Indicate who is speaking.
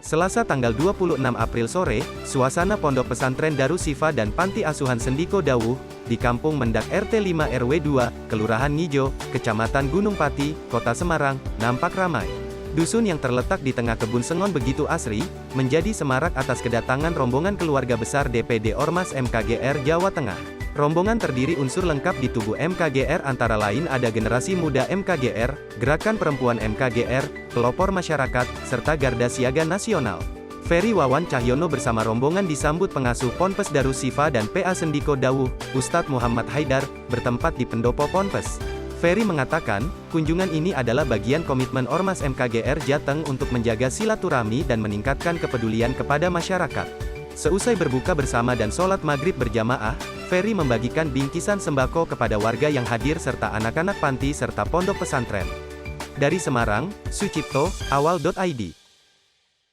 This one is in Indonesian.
Speaker 1: Selasa tanggal 26 April sore, suasana Pondok Pesantren Darus Sifa dan Panti Asuhan Sendiko Dawuh, di Kampung Mendak RT 5 RW 2, Kelurahan Ngijo, Kecamatan Gunung Pati, Kota Semarang, nampak ramai. Dusun yang terletak di tengah kebun sengon begitu asri, menjadi semarak atas kedatangan rombongan keluarga besar DPD Ormas MKGR Jawa Tengah. Rombongan terdiri unsur lengkap di tubuh MKGR antara lain ada Generasi Muda MKGR, Gerakan Perempuan MKGR, Pelopor Masyarakat, serta Garda Siaga Nasional. Ferry Wawan Cahyono bersama rombongan disambut pengasuh Ponpes Darus Sifa dan PA Sendiko Dawuh, Ustadz Muhammad Haidar, bertempat di pendopo Ponpes. Ferry mengatakan, kunjungan ini adalah bagian komitmen Ormas MKGR Jateng untuk menjaga silaturahmi dan meningkatkan kepedulian kepada masyarakat. Seusai berbuka bersama dan sholat maghrib berjamaah, Ferry membagikan bingkisan sembako kepada warga yang hadir serta anak-anak panti serta pondok pesantren. Dari Semarang, Sucipto, awal.id.